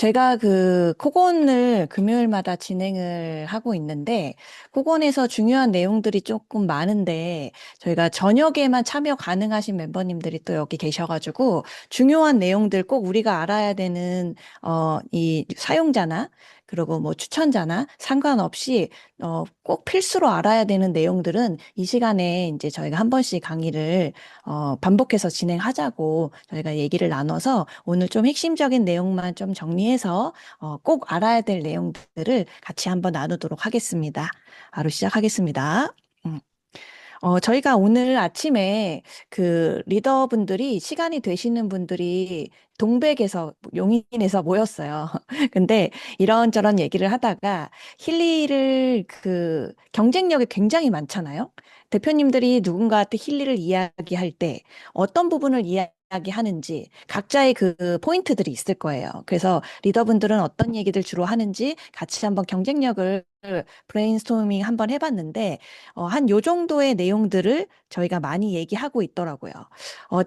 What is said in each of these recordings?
제가 그 코곤을 금요일마다 진행을 하고 있는데, 코곤에서 중요한 내용들이 조금 많은데, 저희가 저녁에만 참여 가능하신 멤버님들이 또 여기 계셔가지고, 중요한 내용들 꼭 우리가 알아야 되는, 이 사용자나, 그리고 뭐 추천자나 상관없이, 꼭 필수로 알아야 되는 내용들은 이 시간에 이제 저희가 한 번씩 강의를, 반복해서 진행하자고 저희가 얘기를 나눠서 오늘 좀 핵심적인 내용만 좀 정리해서 꼭 알아야 될 내용들을 같이 한번 나누도록 하겠습니다. 바로 시작하겠습니다. 음. 저희가 오늘 아침에 그 리더분들이 시간이 되시는 분들이 동백에서 용인에서 모였어요. 근데 이런저런 얘기를 하다가 힐리를 그 경쟁력이 굉장히 많잖아요. 대표님들이 누군가한테 힐리를 이야기할 때 어떤 부분을 이야기하는지 각자의 그 포인트들이 있을 거예요. 그래서 리더분들은 어떤 얘기들 주로 하는지 같이 한번 경쟁력을 브레인스토밍 한번 해봤는데 한 요 정도의 내용들을 저희가 많이 얘기하고 있더라고요.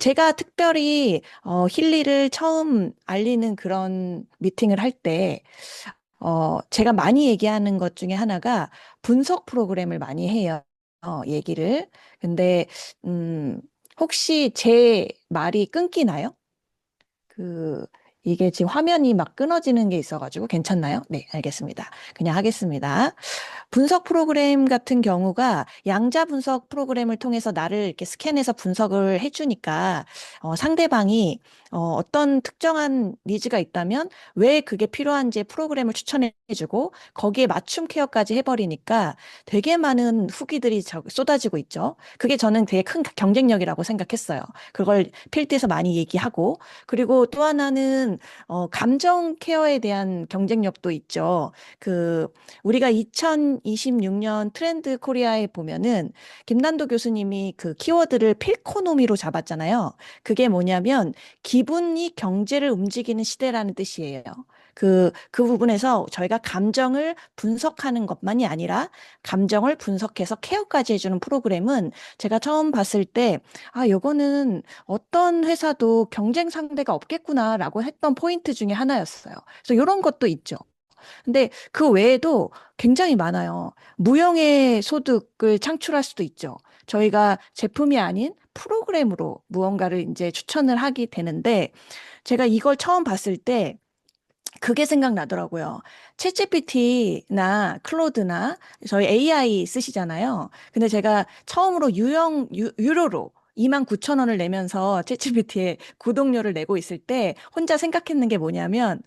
제가 특별히 힐리를 처음 알리는 그런 미팅을 할 때, 제가 많이 얘기하는 것 중에 하나가 분석 프로그램을 많이 해요. 얘기를. 근데, 음, 혹시 제 말이 끊기나요? 그, 이게 지금 화면이 막 끊어지는 게 있어가지고 괜찮나요? 네, 알겠습니다. 그냥 하겠습니다. 분석 프로그램 같은 경우가 양자 분석 프로그램을 통해서 나를 이렇게 스캔해서 분석을 해주니까 상대방이 어떤 특정한 니즈가 있다면 왜 그게 필요한지 프로그램을 추천해주고 거기에 맞춤 케어까지 해버리니까 되게 많은 후기들이 쏟아지고 있죠. 그게 저는 되게 큰 경쟁력이라고 생각했어요. 그걸 필드에서 많이 얘기하고 그리고 또 하나는 감정 케어에 대한 경쟁력도 있죠. 그 우리가 2026년 트렌드 코리아에 보면은 김난도 교수님이 그 키워드를 필코노미로 잡았잖아요. 그게 뭐냐면 기분이 경제를 움직이는 시대라는 뜻이에요. 그 부분에서 저희가 감정을 분석하는 것만이 아니라 감정을 분석해서 케어까지 해주는 프로그램은 제가 처음 봤을 때, 아, 요거는 어떤 회사도 경쟁 상대가 없겠구나라고 했던 포인트 중에 하나였어요. 그래서 이런 것도 있죠. 근데 그 외에도 굉장히 많아요. 무형의 소득을 창출할 수도 있죠. 저희가 제품이 아닌 프로그램으로 무언가를 이제 추천을 하게 되는데 제가 이걸 처음 봤을 때 그게 생각나더라고요. 챗GPT나 클로드나 저희 AI 쓰시잖아요. 근데 제가 처음으로 유료로 29,000원을 내면서 챗GPT에 구독료를 내고 있을 때 혼자 생각했는 게 뭐냐면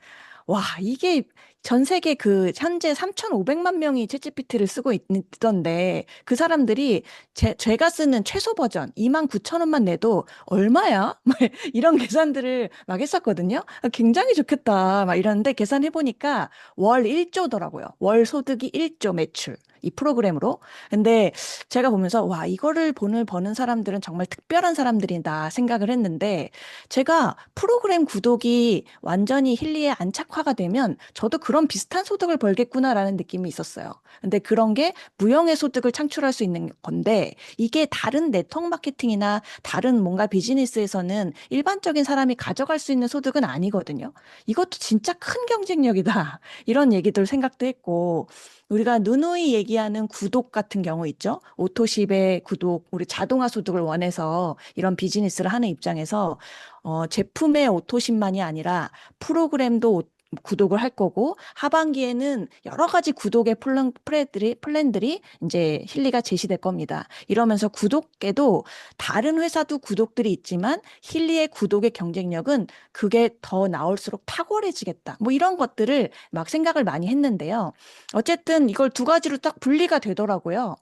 와, 이게 전 세계 그 현재 3,500만 명이 챗GPT를 쓰고 있던데 그 사람들이 제가 쓰는 최소 버전 29,000원만 내도 얼마야? 막 이런 계산들을 막 했었거든요. 아, 굉장히 좋겠다. 막 이러는데 계산해 보니까 월 1조더라고요. 월 소득이 1조 매출. 이 프로그램으로. 근데 제가 보면서 와, 이거를 버는 사람들은 정말 특별한 사람들이다 생각을 했는데 제가 프로그램 구독이 완전히 힐리에 안착화가 되면 저도 그런 비슷한 소득을 벌겠구나라는 느낌이 있었어요. 근데 그런 게 무형의 소득을 창출할 수 있는 건데 이게 다른 네트워크 마케팅이나 다른 뭔가 비즈니스에서는 일반적인 사람이 가져갈 수 있는 소득은 아니거든요. 이것도 진짜 큰 경쟁력이다. 이런 얘기들 생각도 했고 우리가 누누이 얘기하는 구독 같은 경우 있죠. 오토십의 구독, 우리 자동화 소득을 원해서 이런 비즈니스를 하는 입장에서 제품의 오토십만이 아니라 프로그램도 구독을 할 거고 하반기에는 여러 가지 구독의 플랜들이 이제 힐리가 제시될 겁니다. 이러면서 구독에도 다른 회사도 구독들이 있지만 힐리의 구독의 경쟁력은 그게 더 나올수록 탁월해지겠다. 뭐 이런 것들을 막 생각을 많이 했는데요. 어쨌든 이걸 두 가지로 딱 분리가 되더라고요.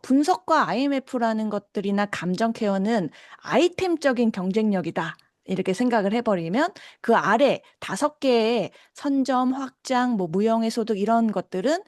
분석과 IMF라는 것들이나 감정 케어는 아이템적인 경쟁력이다. 이렇게 생각을 해버리면 그 아래 5개의 선점, 확장, 뭐 무형의 소득 이런 것들은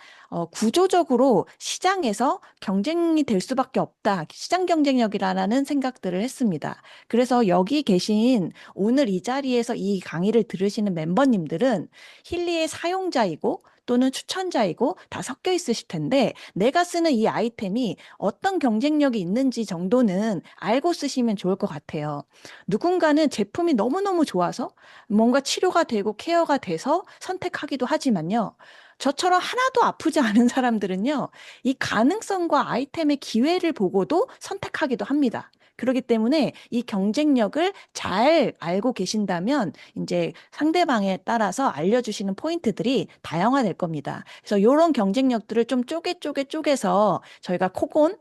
구조적으로 시장에서 경쟁이 될 수밖에 없다. 시장 경쟁력이라는 생각들을 했습니다. 그래서 여기 계신 오늘 이 자리에서 이 강의를 들으시는 멤버님들은 힐리의 사용자이고 또는 추천자이고 다 섞여 있으실 텐데 내가 쓰는 이 아이템이 어떤 경쟁력이 있는지 정도는 알고 쓰시면 좋을 것 같아요. 누군가는 제품이 너무너무 좋아서 뭔가 치료가 되고 케어가 돼서 선택하기도 하지만요. 저처럼 하나도 아프지 않은 사람들은요, 이 가능성과 아이템의 기회를 보고도 선택하기도 합니다. 그렇기 때문에 이 경쟁력을 잘 알고 계신다면 이제 상대방에 따라서 알려주시는 포인트들이 다양화될 겁니다. 그래서 이런 경쟁력들을 좀 쪼개서 저희가 코곤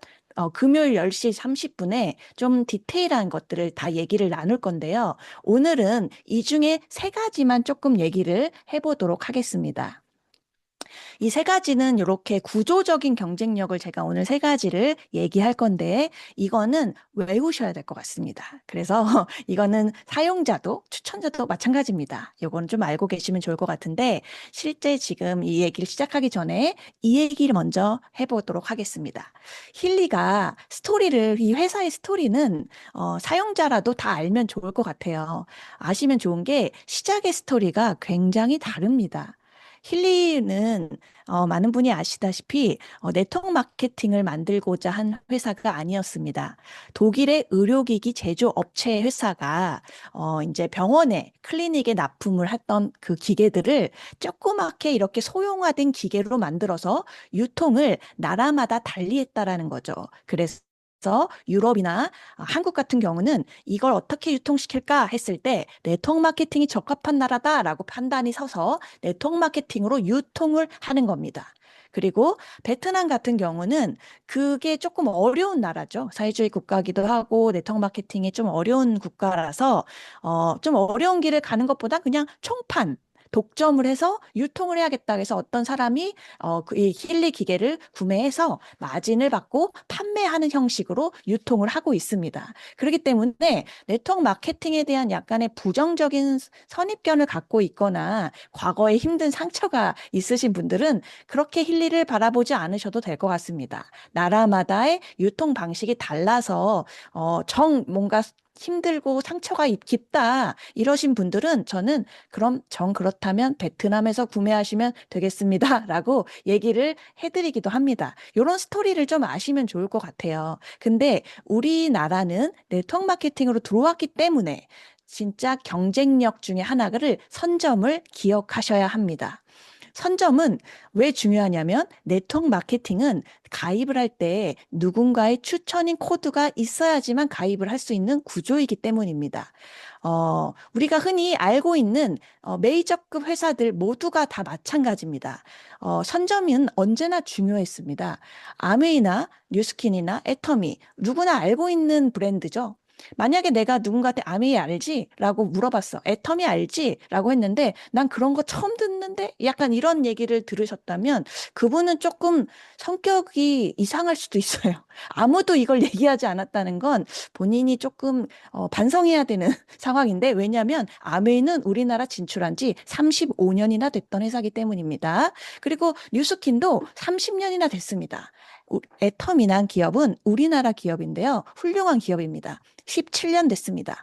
금요일 10시 30분에 좀 디테일한 것들을 다 얘기를 나눌 건데요. 오늘은 이 중에 세 가지만 조금 얘기를 해보도록 하겠습니다. 이 세 가지는 이렇게 구조적인 경쟁력을 제가 오늘 세 가지를 얘기할 건데 이거는 외우셔야 될 것 같습니다. 그래서 이거는 사용자도 추천자도 마찬가지입니다. 이거는 좀 알고 계시면 좋을 것 같은데 실제 지금 이 얘기를 시작하기 전에 이 얘기를 먼저 해보도록 하겠습니다. 힐리가 스토리를 이 회사의 스토리는 사용자라도 다 알면 좋을 것 같아요. 아시면 좋은 게 시작의 스토리가 굉장히 다릅니다. 힐리는 많은 분이 아시다시피 네트워크 마케팅을 만들고자 한 회사가 아니었습니다. 독일의 의료기기 제조업체 회사가 이제 병원에 클리닉에 납품을 했던 그 기계들을 조그맣게 이렇게 소형화된 기계로 만들어서 유통을 나라마다 달리했다라는 거죠. 그래서 유럽이나 한국 같은 경우는 이걸 어떻게 유통시킬까 했을 때 네트워크 마케팅이 적합한 나라다라고 판단이 서서 네트워크 마케팅으로 유통을 하는 겁니다. 그리고 베트남 같은 경우는 그게 조금 어려운 나라죠. 사회주의 국가기도 하고 네트워크 마케팅이 좀 어려운 국가라서 좀 어려운 길을 가는 것보다 그냥 총판 독점을 해서 유통을 해야겠다 해서 어떤 사람이 이 힐리 기계를 구매해서 마진을 받고 판매하는 형식으로 유통을 하고 있습니다. 그렇기 때문에 네트워크 마케팅에 대한 약간의 부정적인 선입견을 갖고 있거나 과거에 힘든 상처가 있으신 분들은 그렇게 힐리를 바라보지 않으셔도 될 것 같습니다. 나라마다의 유통 방식이 달라서 뭔가 힘들고 상처가 깊다 이러신 분들은 저는 그럼 정 그렇다면 베트남에서 구매하시면 되겠습니다. 라고 얘기를 해드리기도 합니다. 이런 스토리를 좀 아시면 좋을 것 같아요. 근데 우리나라는 네트워크 마케팅으로 들어왔기 때문에 진짜 경쟁력 중에 하나를 선점을 기억하셔야 합니다. 선점은 왜 중요하냐면 네트워크 마케팅은 가입을 할 때 누군가의 추천인 코드가 있어야지만 가입을 할 수 있는 구조이기 때문입니다. 우리가 흔히 알고 있는 메이저급 회사들 모두가 다 마찬가지입니다. 선점은 언제나 중요했습니다. 아메이나 뉴스킨이나 애터미 누구나 알고 있는 브랜드죠. 만약에 내가 누군가한테 아메이 알지? 라고 물어봤어. 애터미 알지? 라고 했는데 난 그런 거 처음 듣는데? 약간 이런 얘기를 들으셨다면 그분은 조금 성격이 이상할 수도 있어요. 아무도 이걸 얘기하지 않았다는 건 본인이 조금 반성해야 되는 상황인데 왜냐하면 아메이는 우리나라 진출한 지 35년이나 됐던 회사이기 때문입니다. 그리고 뉴스킨도 30년이나 됐습니다. 애터미란 기업은 우리나라 기업인데요. 훌륭한 기업입니다. 17년 됐습니다.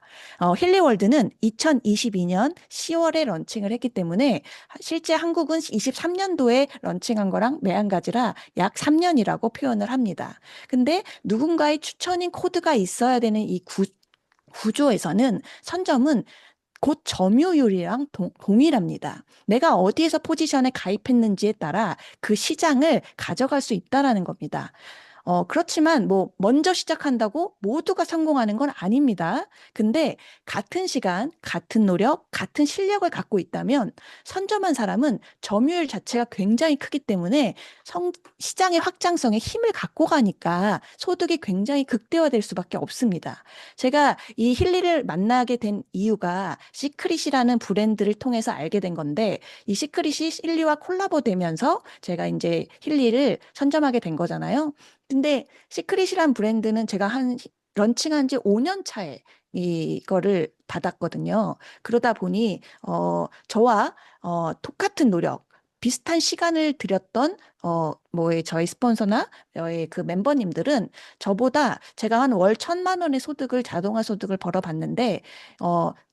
힐리월드는 2022년 10월에 런칭을 했기 때문에 실제 한국은 23년도에 런칭한 거랑 매한가지라 약 3년이라고 표현을 합니다. 근데 누군가의 추천인 코드가 있어야 되는 이 구조에서는 선점은 곧 점유율이랑 동일합니다. 내가 어디에서 포지션에 가입했는지에 따라 그 시장을 가져갈 수 있다라는 겁니다. 그렇지만 뭐 먼저 시작한다고 모두가 성공하는 건 아닙니다. 근데 같은 시간, 같은 노력, 같은 실력을 갖고 있다면 선점한 사람은 점유율 자체가 굉장히 크기 때문에 시장의 확장성에 힘을 갖고 가니까 소득이 굉장히 극대화될 수밖에 없습니다. 제가 이 힐리를 만나게 된 이유가 시크릿이라는 브랜드를 통해서 알게 된 건데 이 시크릿이 힐리와 콜라보 되면서 제가 이제 힐리를 선점하게 된 거잖아요. 근데 시크릿이란 브랜드는 제가 런칭한 지 5년 차에 이거를 받았거든요. 그러다 보니 저와 똑같은 노력 비슷한 시간을 들였던 저희 스폰서나 저희 그 멤버님들은 저보다 제가 한 월 1,000만 원의 소득을 자동화 소득을 벌어봤는데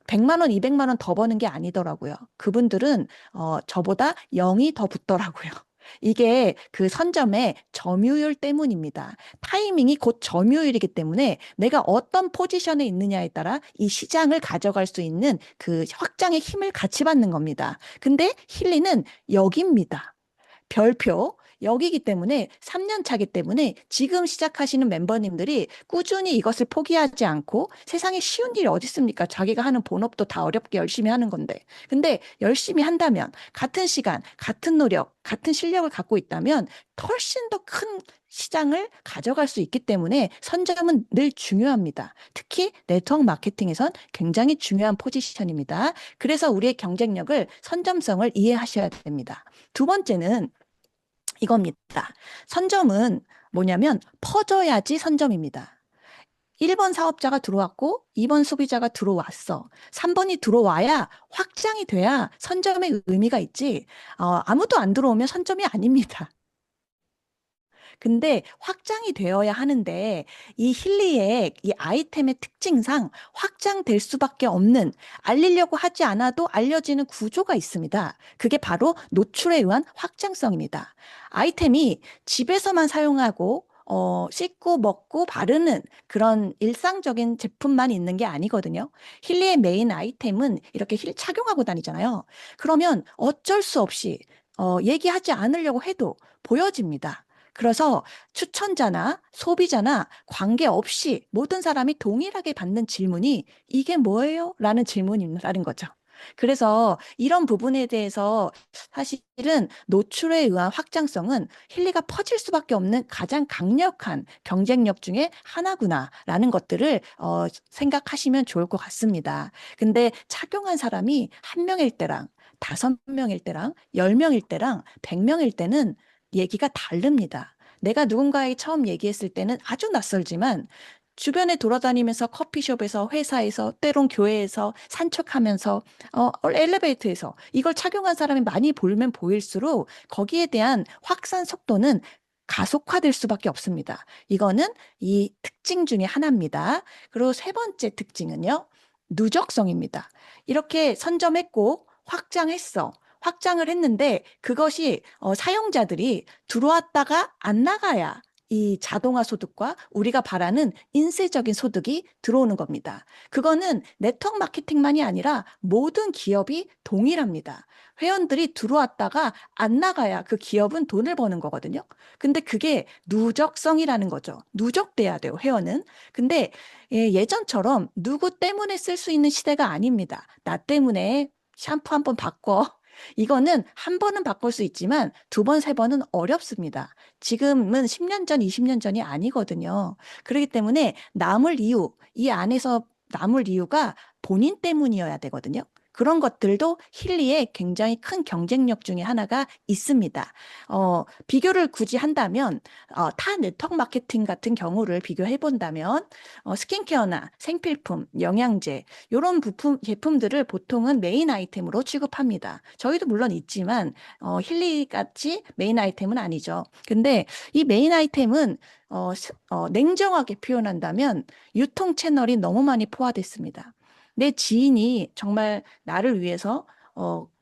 100만 원, 200만 원 더 버는 게 아니더라고요. 그분들은 저보다 0이 더 붙더라고요. 이게 그 선점의 점유율 때문입니다. 타이밍이 곧 점유율이기 때문에 내가 어떤 포지션에 있느냐에 따라 이 시장을 가져갈 수 있는 그 확장의 힘을 같이 받는 겁니다. 근데 힐리는 여기입니다. 별표 여기기 때문에 3년 차기 때문에 지금 시작하시는 멤버님들이 꾸준히 이것을 포기하지 않고 세상에 쉬운 일이 어디 있습니까? 자기가 하는 본업도 다 어렵게 열심히 하는 건데. 근데 열심히 한다면 같은 시간, 같은 노력, 같은 실력을 갖고 있다면 훨씬 더 큰 시장을 가져갈 수 있기 때문에 선점은 늘 중요합니다. 특히 네트워크 마케팅에선 굉장히 중요한 포지션입니다. 그래서 우리의 경쟁력을 선점성을 이해하셔야 됩니다. 두 번째는 이겁니다. 선점은 뭐냐면 퍼져야지 선점입니다. 1번 사업자가 들어왔고 2번 소비자가 들어왔어. 3번이 들어와야 확장이 돼야 선점의 의미가 있지. 아무도 안 들어오면 선점이 아닙니다. 근데 확장이 되어야 하는데 이 힐리의 이 아이템의 특징상 확장될 수밖에 없는 알리려고 하지 않아도 알려지는 구조가 있습니다. 그게 바로 노출에 의한 확장성입니다. 아이템이 집에서만 사용하고 씻고 먹고 바르는 그런 일상적인 제품만 있는 게 아니거든요. 힐리의 메인 아이템은 이렇게 힐 착용하고 다니잖아요. 그러면 어쩔 수 없이 얘기하지 않으려고 해도 보여집니다. 그래서 추천자나 소비자나 관계없이 모든 사람이 동일하게 받는 질문이 이게 뭐예요? 라는 질문이라는 거죠. 그래서 이런 부분에 대해서 사실은 노출에 의한 확장성은 힐리가 퍼질 수밖에 없는 가장 강력한 경쟁력 중에 하나구나라는 것들을 생각하시면 좋을 것 같습니다. 근데 착용한 사람이 한 명일 때랑 5명일 때랑 10명일 때랑 100명일 때는 얘기가 다릅니다. 내가 누군가에게 처음 얘기했을 때는 아주 낯설지만 주변에 돌아다니면서 커피숍에서 회사에서 때론 교회에서 산책하면서 엘리베이터에서 이걸 착용한 사람이 많이 보이면 보일수록 거기에 대한 확산 속도는 가속화될 수밖에 없습니다. 이거는 이 특징 중에 하나입니다. 그리고 세 번째 특징은요. 누적성입니다. 이렇게 선점했고 확장했어. 확장을 했는데 그것이 사용자들이 들어왔다가 안 나가야 이 자동화 소득과 우리가 바라는 인쇄적인 소득이 들어오는 겁니다. 그거는 네트워크 마케팅만이 아니라 모든 기업이 동일합니다. 회원들이 들어왔다가 안 나가야 그 기업은 돈을 버는 거거든요. 근데 그게 누적성이라는 거죠. 누적돼야 돼요, 회원은. 근데 예전처럼 누구 때문에 쓸 수 있는 시대가 아닙니다. 나 때문에 샴푸 한 번 바꿔. 이거는 한 번은 바꿀 수 있지만 두 번, 세 번은 어렵습니다. 지금은 10년 전, 20년 전이 아니거든요. 그렇기 때문에 남을 이유, 이 안에서 남을 이유가 본인 때문이어야 되거든요. 그런 것들도 힐리의 굉장히 큰 경쟁력 중에 하나가 있습니다. 비교를 굳이 한다면 타 네트워크 마케팅 같은 경우를 비교해 본다면 스킨케어나 생필품, 영양제 이런 부품 제품들을 보통은 메인 아이템으로 취급합니다. 저희도 물론 있지만 힐리 같이 메인 아이템은 아니죠. 근데 이 메인 아이템은 냉정하게 표현한다면 유통 채널이 너무 많이 포화됐습니다. 내 지인이 정말 나를 위해서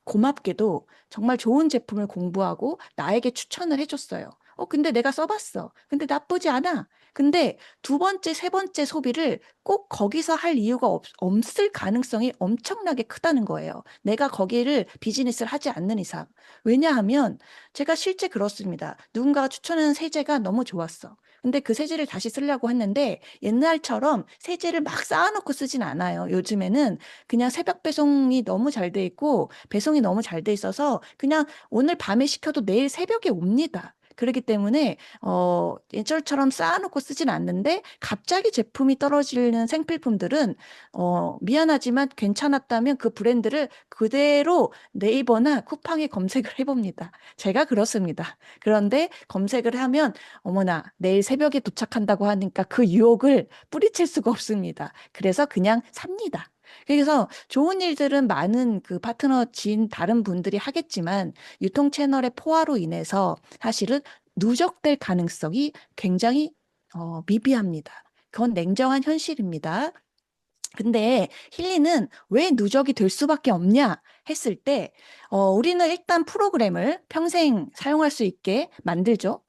고맙게도 정말 좋은 제품을 공부하고 나에게 추천을 해줬어요. 근데 내가 써봤어. 근데 나쁘지 않아. 근데 두 번째, 세 번째 소비를 꼭 거기서 할 이유가 없을 가능성이 엄청나게 크다는 거예요. 내가 거기를 비즈니스를 하지 않는 이상. 왜냐하면 제가 실제 그렇습니다. 누군가가 추천하는 세제가 너무 좋았어. 근데 그 세제를 다시 쓰려고 했는데 옛날처럼 세제를 막 쌓아놓고 쓰진 않아요. 요즘에는 그냥 새벽 배송이 너무 잘 돼 있고 배송이 너무 잘 돼 있어서 그냥 오늘 밤에 시켜도 내일 새벽에 옵니다. 그렇기 때문에 예전처럼 쌓아놓고 쓰진 않는데 갑자기 제품이 떨어지는 생필품들은 미안하지만 괜찮았다면 그 브랜드를 그대로 네이버나 쿠팡에 검색을 해봅니다. 제가 그렇습니다. 그런데 검색을 하면 어머나 내일 새벽에 도착한다고 하니까 그 유혹을 뿌리칠 수가 없습니다. 그래서 그냥 삽니다. 그래서 좋은 일들은 많은 그 파트너 진 다른 분들이 하겠지만 유통 채널의 포화로 인해서 사실은 누적될 가능성이 굉장히 미비합니다. 그건 냉정한 현실입니다. 근데 힐리는 왜 누적이 될 수밖에 없냐 했을 때, 우리는 일단 프로그램을 평생 사용할 수 있게 만들죠.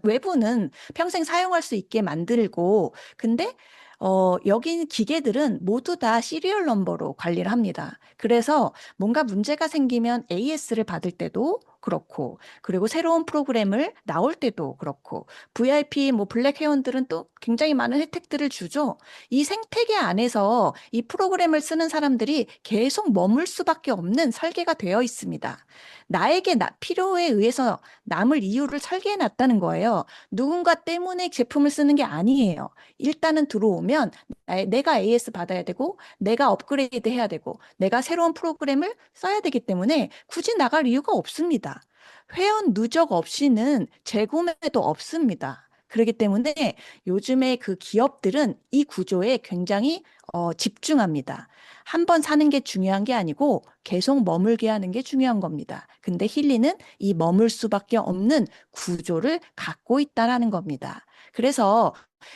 외부는 평생 사용할 수 있게 만들고, 근데 여기 있는 기계들은 모두 다 시리얼 넘버로 관리를 합니다. 그래서 뭔가 문제가 생기면 AS를 받을 때도 그렇고, 그리고 새로운 프로그램을 나올 때도 그렇고, VIP 뭐 블랙 회원들은 또 굉장히 많은 혜택들을 주죠. 이 생태계 안에서 이 프로그램을 쓰는 사람들이 계속 머물 수밖에 없는 설계가 되어 있습니다. 나에게 필요에 의해서 남을 이유를 설계해 놨다는 거예요. 누군가 때문에 제품을 쓰는 게 아니에요. 일단은 들어오면 내가 AS 받아야 되고, 내가 업그레이드 해야 되고, 내가 새로운 프로그램을 써야 되기 때문에 굳이 나갈 이유가 없습니다. 회원 누적 없이는 재구매도 없습니다. 그렇기 때문에 요즘에 그 기업들은 이 구조에 굉장히 집중합니다. 한 번 사는 게 중요한 게 아니고 계속 머물게 하는 게 중요한 겁니다. 근데 힐리는 이 머물 수밖에 없는 구조를 갖고 있다라는 겁니다. 그래서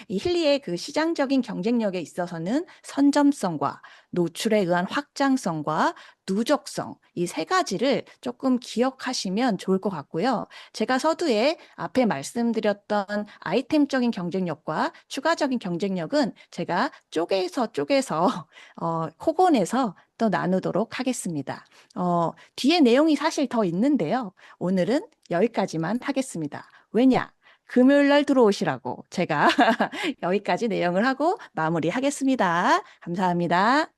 이 힐리의 그 시장적인 경쟁력에 있어서는 선점성과 노출에 의한 확장성과 누적성, 이 세 가지를 조금 기억하시면 좋을 것 같고요. 제가 서두에 앞에 말씀드렸던 아이템적인 경쟁력과 추가적인 경쟁력은 제가 쪼개서 코곤에서 또 나누도록 하겠습니다. 뒤에 내용이 사실 더 있는데요. 오늘은 여기까지만 하겠습니다. 왜냐? 금요일 날 들어오시라고 제가 여기까지 내용을 하고 마무리하겠습니다. 감사합니다.